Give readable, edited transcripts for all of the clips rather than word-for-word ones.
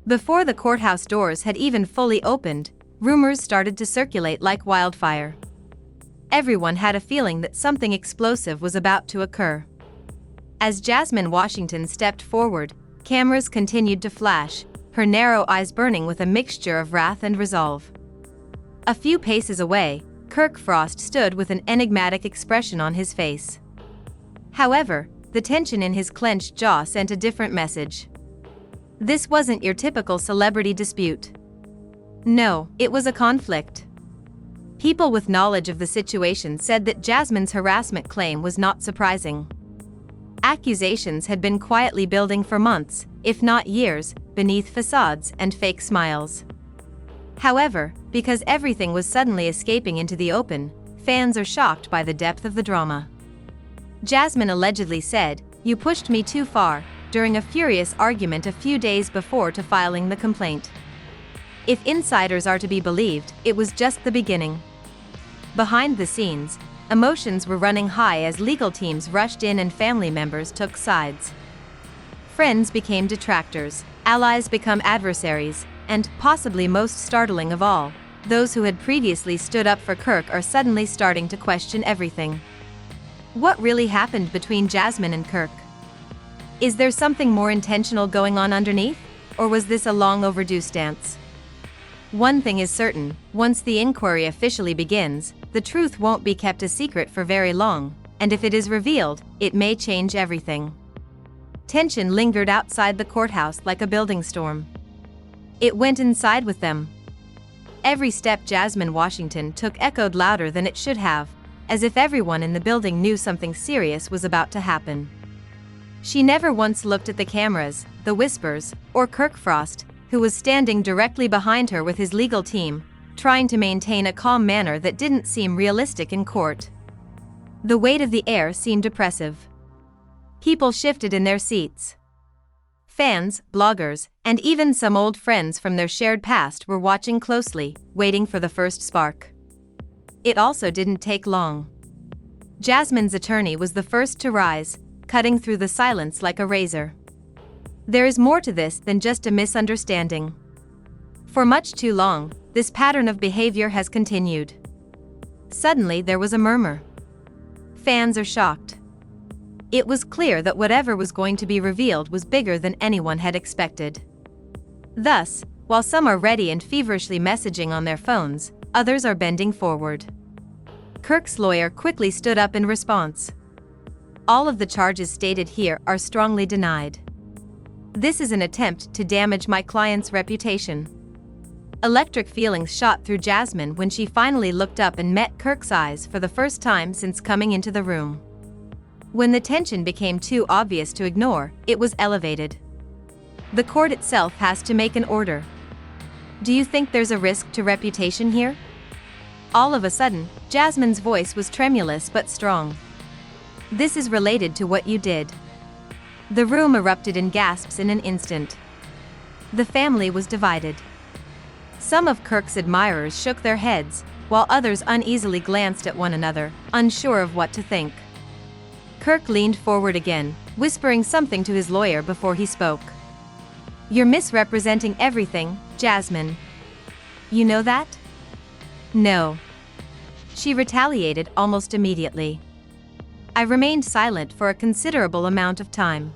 Before the courthouse doors had even fully opened, rumors started to circulate like wildfire. Everyone had a feeling that something explosive was about to occur. As Jasmine Washington stepped forward, cameras continued to flash, her narrow eyes burning with a mixture of wrath and resolve. A few paces away, Kirk Frost stood with an enigmatic expression on his face. However, the tension in his clenched jaw sent a different message. This wasn't your typical celebrity dispute. No, it was a conflict. People with knowledge of the situation said that Jasmine's harassment claim was not surprising. Accusations had been quietly building for months, if not years, beneath facades and fake smiles. However, because everything was suddenly escaping into the open, fans are shocked by the depth of the drama. Jasmine allegedly said, "You pushed me too far," during a furious argument a few days before to filing the complaint. If insiders are to be believed, it was just the beginning. Behind the scenes, emotions were running high as legal teams rushed in and family members took sides. Friends became detractors, allies became adversaries, and, possibly most startling of all, those who had previously stood up for Kirk are suddenly starting to question everything. What really happened between Jasmine and Kirk? Is there something more intentional going on underneath, or was this a long overdue stance? One thing is certain, once the inquiry officially begins, the truth won't be kept a secret for very long, and if it is revealed, it may change everything. Tension lingered outside the courthouse like a building storm. It went inside with them. Every step Jasmine Washington took echoed louder than it should have, as if everyone in the building knew something serious was about to happen. She never once looked at the cameras, the whispers, or Kirk Frost, who was standing directly behind her with his legal team, trying to maintain a calm manner that didn't seem realistic in court. The weight of the air seemed oppressive. People shifted in their seats. Fans, bloggers, and even some old friends from their shared past were watching closely, waiting for the first spark. It also didn't take long. Jasmine's attorney was the first to rise, cutting through the silence like a razor. There is more to this than just a misunderstanding. For much too long, this pattern of behavior has continued. Suddenly there was a murmur. Fans are shocked. It was clear that whatever was going to be revealed was bigger than anyone had expected. Thus, while some are ready and feverishly messaging on their phones, others are bending forward. Kirk's lawyer quickly stood up in response. All of the charges stated here are strongly denied. This is an attempt to damage my client's reputation. Electric feelings shot through Jasmine when she finally looked up and met Kirk's eyes for the first time since coming into the room. When the tension became too obvious to ignore, it was elevated. The court itself has to make an order. Do you think there's a risk to reputation here? All of a sudden, Jasmine's voice was tremulous but strong. This is related to what you did. The room erupted in gasps in an instant. The family was divided. Some of Kirk's admirers shook their heads, while others uneasily glanced at one another, unsure of what to think. Kirk leaned forward again, whispering something to his lawyer before he spoke. "You're misrepresenting everything, Jasmine. You know that?" "No." She retaliated almost immediately. I remained silent for a considerable amount of time.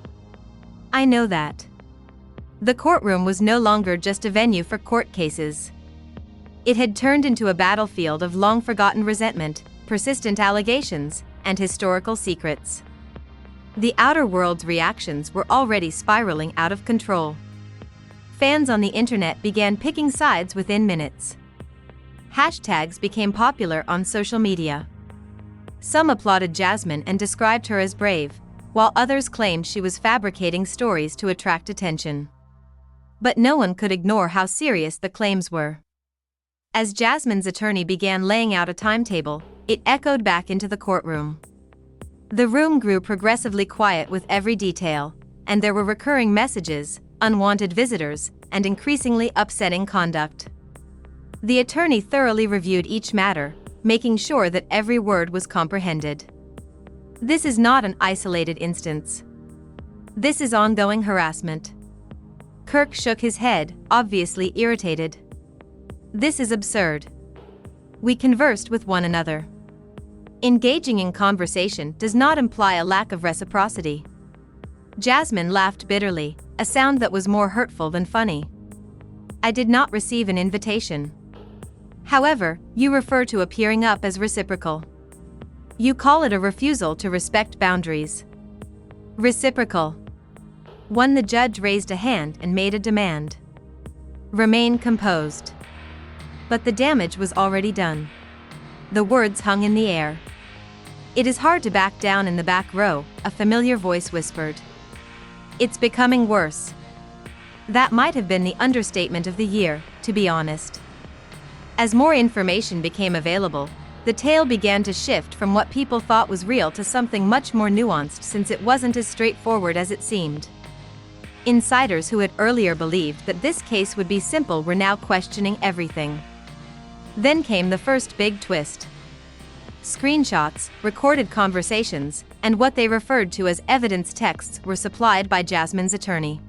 "I know that." The courtroom was no longer just a venue for court cases. It had turned into a battlefield of long-forgotten resentment, persistent allegations, and historical secrets. The outer world's reactions were already spiraling out of control. Fans on the internet began picking sides within minutes. Hashtags became popular on social media. Some applauded Jasmine and described her as brave, while others claimed she was fabricating stories to attract attention. But no one could ignore how serious the claims were. As Jasmine's attorney began laying out a timetable, it echoed back into the courtroom. The room grew progressively quiet with every detail, and there were recurring messages, unwanted visitors, and increasingly upsetting conduct. The attorney thoroughly reviewed each matter, making sure that every word was comprehended. This is not an isolated instance. This is ongoing harassment. Kirk shook his head, obviously irritated. This is absurd. We conversed with one another. Engaging in conversation does not imply a lack of reciprocity. Jasmine laughed bitterly, a sound that was more hurtful than funny. I did not receive an invitation. However, you refer to appearing up as reciprocal. You call it a refusal to respect boundaries. Reciprocal. One, the judge raised a hand and made a demand. Remain composed. But the damage was already done. The words hung in the air. It is hard to back down in the back row, a familiar voice whispered. It's becoming worse. That might have been the understatement of the year, to be honest. As more information became available, the tale began to shift from what people thought was real to something much more nuanced, since it wasn't as straightforward as it seemed. Insiders who had earlier believed that this case would be simple were now questioning everything. Then came the first big twist. Screenshots, recorded conversations, and what they referred to as evidence texts were supplied by Jasmine's attorney.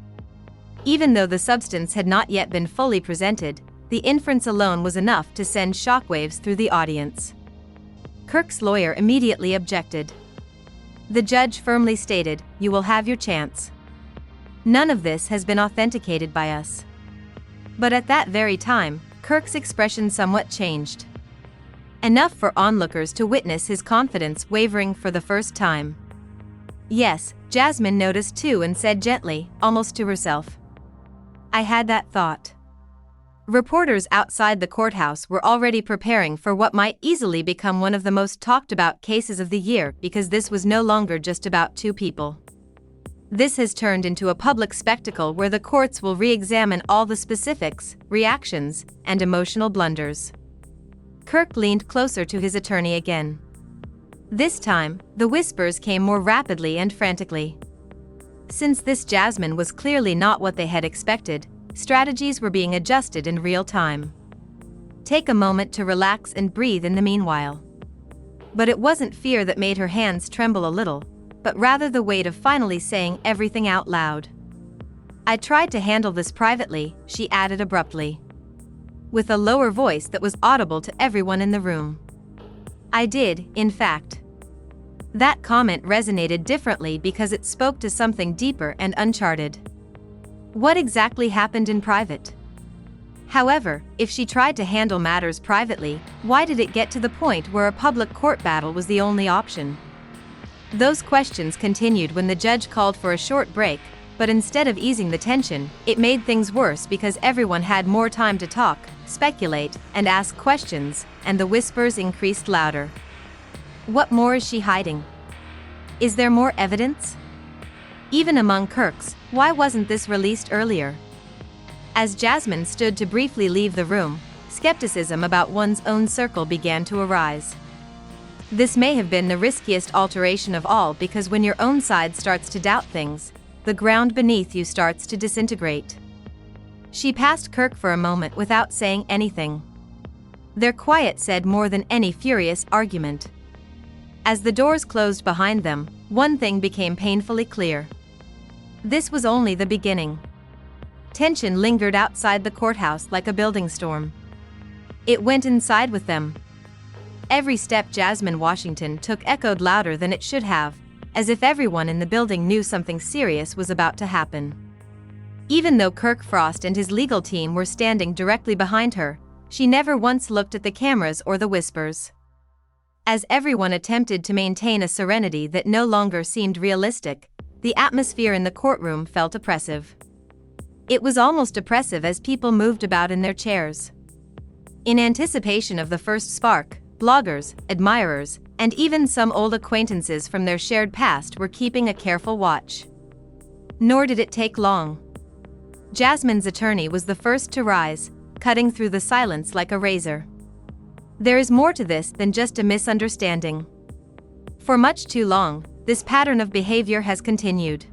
Even though the substance had not yet been fully presented, the inference alone was enough to send shockwaves through the audience. Kirk's lawyer immediately objected. The judge firmly stated, "You will have your chance. None of this has been authenticated by us." But at that very time, Kirk's expression somewhat changed. Enough for onlookers to witness his confidence wavering for the first time. Yes, Jasmine noticed too and said gently, almost to herself. I had that thought. Reporters outside the courthouse were already preparing for what might easily become one of the most talked about cases of the year, because this was no longer just about two people. This has turned into a public spectacle where the courts will re-examine all the specifics, reactions, and emotional blunders. Kirk leaned closer to his attorney again. This time, the whispers came more rapidly and frantically. Since this Jasmine was clearly not what they had expected, strategies were being adjusted in real time. Take a moment to relax and breathe in the meanwhile. But it wasn't fear that made her hands tremble a little, but rather the weight of finally saying everything out loud. I tried to handle this privately, she added abruptly, with a lower voice that was audible to everyone in the room. I did, in fact. That comment resonated differently because it spoke to something deeper and uncharted. What exactly happened in private? However, if she tried to handle matters privately, why did it get to the point where a public court battle was the only option? Those questions continued when the judge called for a short break, but instead of easing the tension, it made things worse because everyone had more time to talk, speculate, and ask questions, and the whispers increased louder. What more is she hiding? Is there more evidence? Even among Kirk's, why wasn't this released earlier? As Jasmine stood to briefly leave the room, skepticism about one's own circle began to arise. This may have been the riskiest alteration of all, because when your own side starts to doubt things, the ground beneath you starts to disintegrate. She passed Kirk for a moment without saying anything. Their quiet said more than any furious argument. As the doors closed behind them, one thing became painfully clear. This was only the beginning. Tension lingered outside the courthouse like a building storm. It went inside with them. Every step Jasmine Washington took echoed louder than it should have, as if everyone in the building knew something serious was about to happen. Even though Kirk Frost and his legal team were standing directly behind her, she never once looked at the cameras or the whispers. As everyone attempted to maintain a serenity that no longer seemed realistic, the atmosphere in the courtroom felt oppressive. It was almost oppressive as people moved about in their chairs. In anticipation of the first spark, bloggers, admirers, and even some old acquaintances from their shared past were keeping a careful watch. Nor did it take long. Jasmine's attorney was the first to rise, cutting through the silence like a razor. There is more to this than just a misunderstanding. For much too long, this pattern of behavior has continued.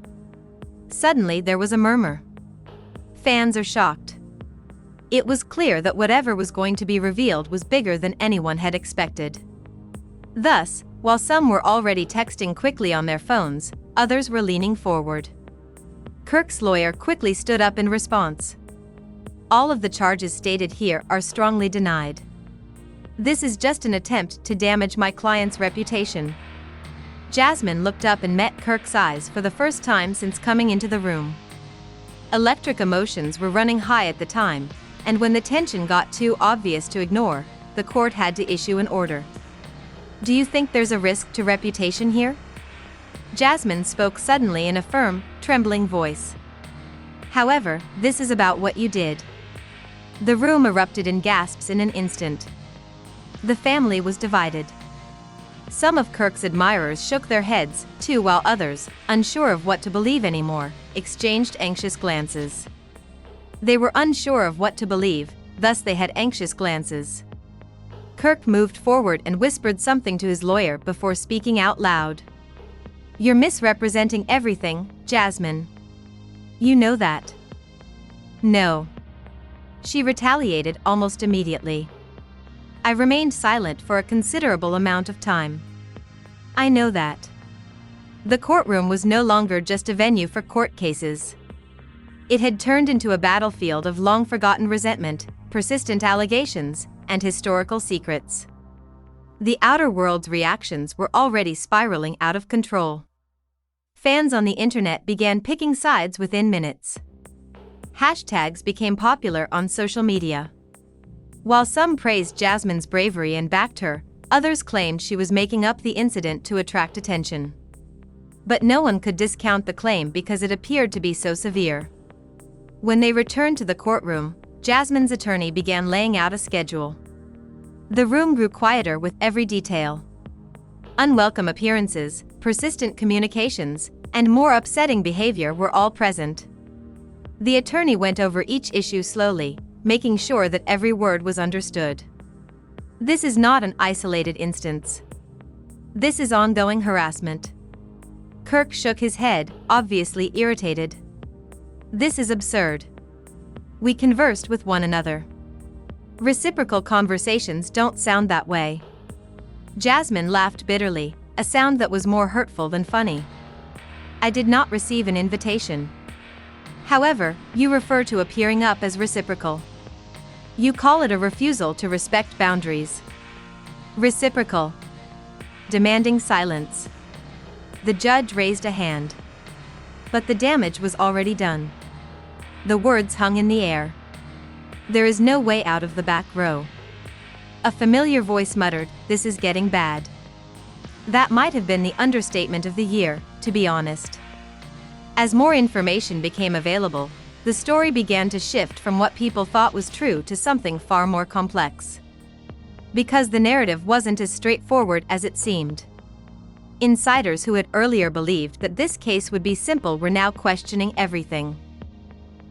Suddenly there was a murmur. Fans are shocked. It was clear that whatever was going to be revealed was bigger than anyone had expected. Thus, while some were already texting quickly on their phones, others were leaning forward. Kirk's lawyer quickly stood up in response. All of the charges stated here are strongly denied. This is just an attempt to damage my client's reputation. Jasmine looked up and met Kirk's eyes for the first time since coming into the room. Electric emotions were running high at the time, and when the tension got too obvious to ignore, the court had to issue an order. Do you think there's a risk to reputation here? Jasmine spoke suddenly in a firm, trembling voice. However, this is about what you did. The room erupted in gasps in an instant. The family was divided. Some of Kirk's admirers shook their heads, too, while others, unsure of what to believe anymore, exchanged anxious glances. They were unsure of what to believe, thus they had anxious glances. Kirk moved forward and whispered something to his lawyer before speaking out loud. You're misrepresenting everything, Jasmine. You know that. No. She retaliated almost immediately. I remained silent for a considerable amount of time. I know that. The courtroom was no longer just a venue for court cases. It had turned into a battlefield of long-forgotten resentment, persistent allegations, and historical secrets. The outer world's reactions were already spiraling out of control. Fans on the internet began picking sides within minutes. Hashtags became popular on social media. While some praised Jasmine's bravery and backed her, others claimed she was making up the incident to attract attention. But no one could discount the claim because it appeared to be so severe. When they returned to the courtroom, Jasmine's attorney began laying out a schedule. The room grew quieter with every detail. Unwelcome appearances, persistent communications, and more upsetting behavior were all present. The attorney went over each issue slowly, making sure that every word was understood. This is not an isolated instance. This is ongoing harassment. Kirk shook his head, obviously irritated. This is absurd. We conversed with one another. Reciprocal conversations don't sound that way. Jasmine laughed bitterly, a sound that was more hurtful than funny. I did not receive an invitation. However, you refer to appearing up as reciprocal. You call it a refusal to respect boundaries. Reciprocal. Demanding silence. The judge raised a hand. But the damage was already done. The words hung in the air. There is no way out of the back row. A familiar voice muttered, "This is getting bad." That might have been the understatement of the year, to be honest. As more information became available, the story began to shift from what people thought was true to something far more complex. Because the narrative wasn't as straightforward as it seemed. Insiders who had earlier believed that this case would be simple were now questioning everything.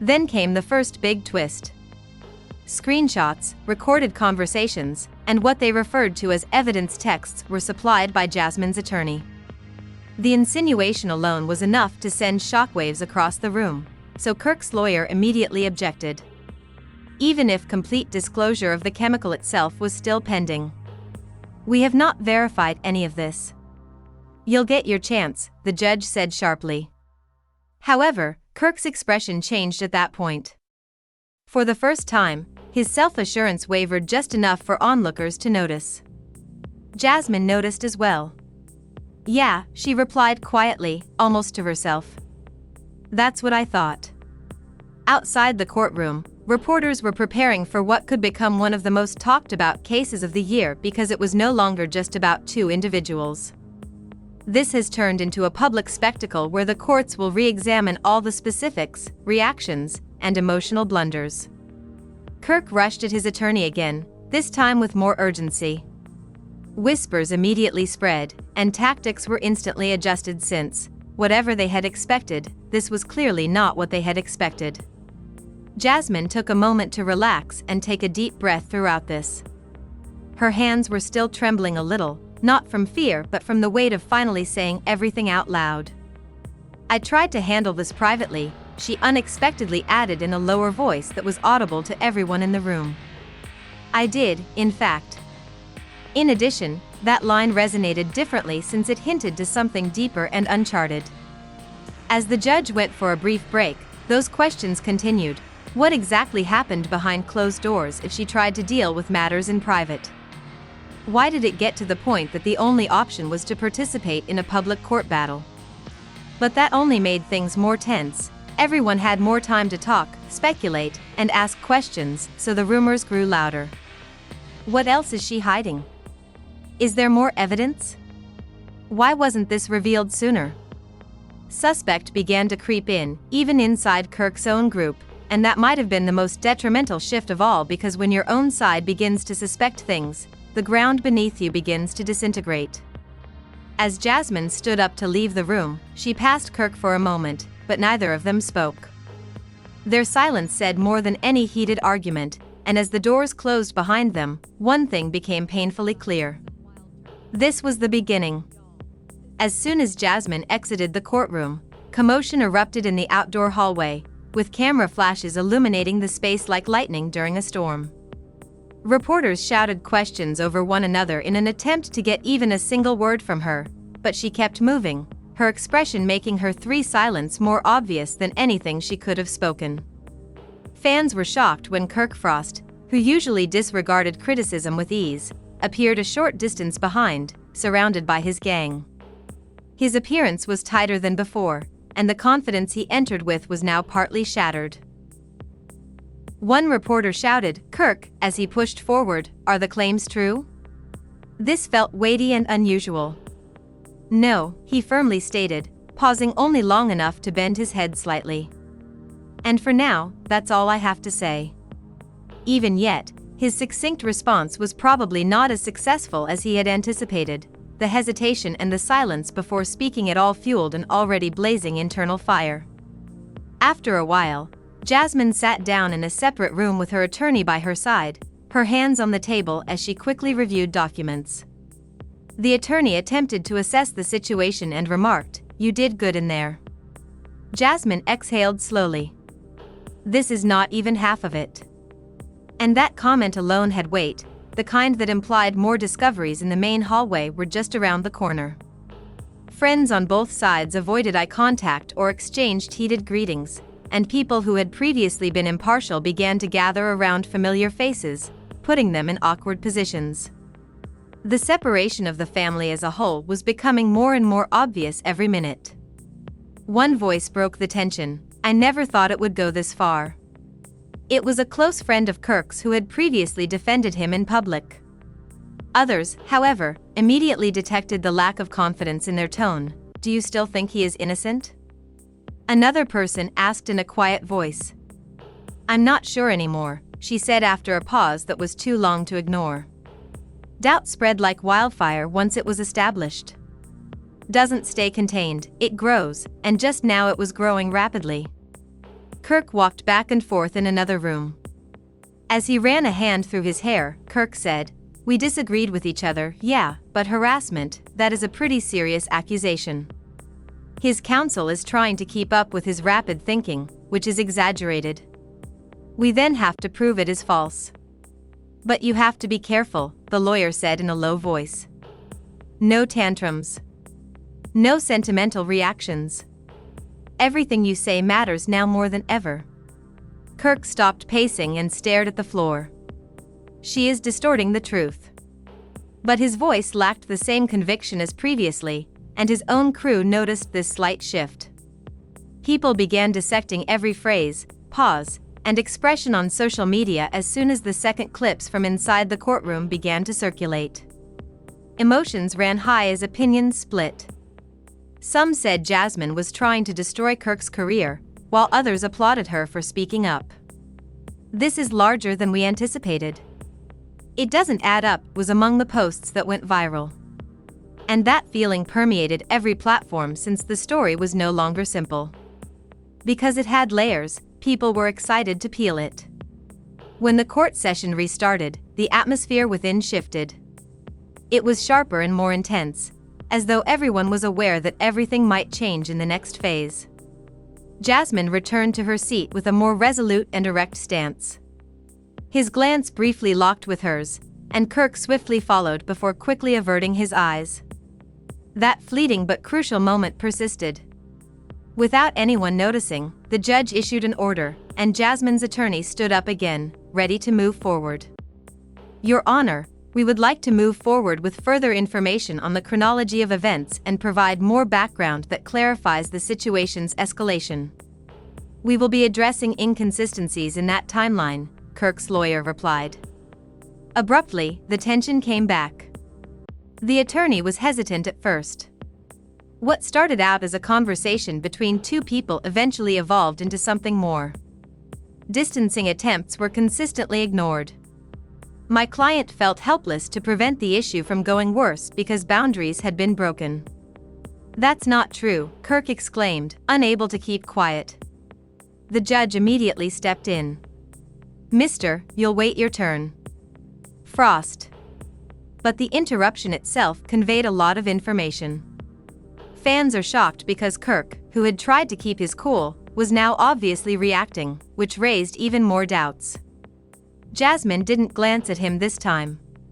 Then came the first big twist. Screenshots, recorded conversations, and what they referred to as evidence texts were supplied by Jasmine's attorney. The insinuation alone was enough to send shockwaves across the room, so Kirk's lawyer immediately objected. Even if complete disclosure of the chemical itself was still pending. We have not verified any of this. You'll get your chance, the judge said sharply. However, Kirk's expression changed at that point. For the first time, his self-assurance wavered just enough for onlookers to notice. Jasmine noticed as well. Yeah, she replied quietly, almost to herself. That's what I thought. Outside the courtroom, reporters were preparing for what could become one of the most talked about cases of the year because it was no longer just about two individuals. This has turned into a public spectacle where the courts will re-examine all the specifics, reactions, and emotional blunders. Kirk rushed at his attorney again, this time with more urgency. Whispers immediately spread, and tactics were instantly adjusted since, whatever they had expected, this was clearly not what they had expected. Jasmine took a moment to relax and take a deep breath throughout this. Her hands were still trembling a little, not from fear but from the weight of finally saying everything out loud. I tried to handle this privately, she unexpectedly added in a lower voice that was audible to everyone in the room. I did, in fact. In addition, that line resonated differently since it hinted to something deeper and uncharted. As the judge went for a brief break, those questions continued. What exactly happened behind closed doors if she tried to deal with matters in private? Why did it get to the point that the only option was to participate in a public court battle? But that only made things more tense. Everyone had more time to talk, speculate, and ask questions, so the rumors grew louder. What else is she hiding? Is there more evidence? Why wasn't this revealed sooner? Suspect began to creep in, even inside Kirk's own group, and that might have been the most detrimental shift of all, because when your own side begins to suspect things, the ground beneath you begins to disintegrate. As Jasmine stood up to leave the room, she passed Kirk for a moment, but neither of them spoke. Their silence said more than any heated argument, and as the doors closed behind them, one thing became painfully clear. This was the beginning. As soon as Jasmine exited the courtroom, commotion erupted in the outdoor hallway, with camera flashes illuminating the space like lightning during a storm. Reporters shouted questions over one another in an attempt to get even a single word from her, but she kept moving, her expression making her silence more obvious than anything she could have spoken. Fans were shocked when Kirk Frost, who usually disregarded criticism with ease, appeared a short distance behind, surrounded by his gang. His appearance was tighter than before, and the confidence he entered with was now partly shattered. One reporter shouted, "Kirk," as he pushed forward, "are the claims true?" This felt weighty and unusual. "No," he firmly stated, pausing only long enough to bend his head slightly. "And for now, that's all I have to say." Even yet, his succinct response was probably not as successful as he had anticipated. The hesitation and the silence before speaking it all fueled an already blazing internal fire. After a while, Jasmine sat down in a separate room with her attorney by her side, her hands on the table as she quickly reviewed documents. The attorney attempted to assess the situation and remarked, "You did good in there." Jasmine exhaled slowly. "This is not even half of it." And that comment alone had weight, the kind that implied more discoveries in the main hallway were just around the corner. Friends on both sides avoided eye contact or exchanged heated greetings, and people who had previously been impartial began to gather around familiar faces, putting them in awkward positions. The separation of the family as a whole was becoming more and more obvious every minute. One voice broke the tension, "I never thought it would go this far." It was a close friend of Kirk's who had previously defended him in public. Others, however, immediately detected the lack of confidence in their tone. "Do you still think he is innocent?" Another person asked in a quiet voice. "I'm not sure anymore," she said after a pause that was too long to ignore. Doubt spread like wildfire once it was established. Doesn't stay contained, it grows, and just now it was growing rapidly. Kirk walked back and forth in another room. As he ran a hand through his hair, Kirk said, "We disagreed with each other, yeah, but harassment, that is a pretty serious accusation." His counsel is trying to keep up with his rapid thinking, which is exaggerated. "We then have to prove it is false." "But you have to be careful," the lawyer said in a low voice. "No tantrums. No sentimental reactions. Everything you say matters now more than ever." Kirk stopped pacing and stared at the floor. "She is distorting the truth." But his voice lacked the same conviction as previously, and his own crew noticed this slight shift. People began dissecting every phrase, pause, and expression on social media as soon as the second clips from inside the courtroom began to circulate. Emotions ran high as opinions split. Some said Jasmine was trying to destroy Kirk's career, while others applauded her for speaking up. "This is larger than we anticipated. It doesn't add up," was among the posts that went viral. And that feeling permeated every platform since the story was no longer simple. Because it had layers, people were excited to peel it. When the court session restarted, the atmosphere within shifted. It was sharper and more intense, as though everyone was aware that everything might change in the next phase. Jasmine returned to her seat with a more resolute and erect stance. His glance briefly locked with hers, and Kirk swiftly followed before quickly averting his eyes. That fleeting but crucial moment persisted. Without anyone noticing, the judge issued an order, and Jasmine's attorney stood up again, ready to move forward. Your Honor, we would like to move forward with further information on the chronology of events and provide more background that clarifies the situation's escalation. We will be addressing inconsistencies in that timeline, Kirk's lawyer replied. Abruptly, the tension came back. The attorney was hesitant at first. What started out as a conversation between two people eventually evolved into something more. Distancing attempts were consistently ignored. My client felt helpless to prevent the issue from going worse because boundaries had been broken. That's not true, Kirk exclaimed, unable to keep quiet. The judge immediately stepped in. Mister, you'll wait your turn. Frost. But the interruption itself conveyed a lot of information. Fans are shocked because Kirk, who had tried to keep his cool, was now obviously reacting, which raised even more doubts. Jasmine didn't glance at him this time.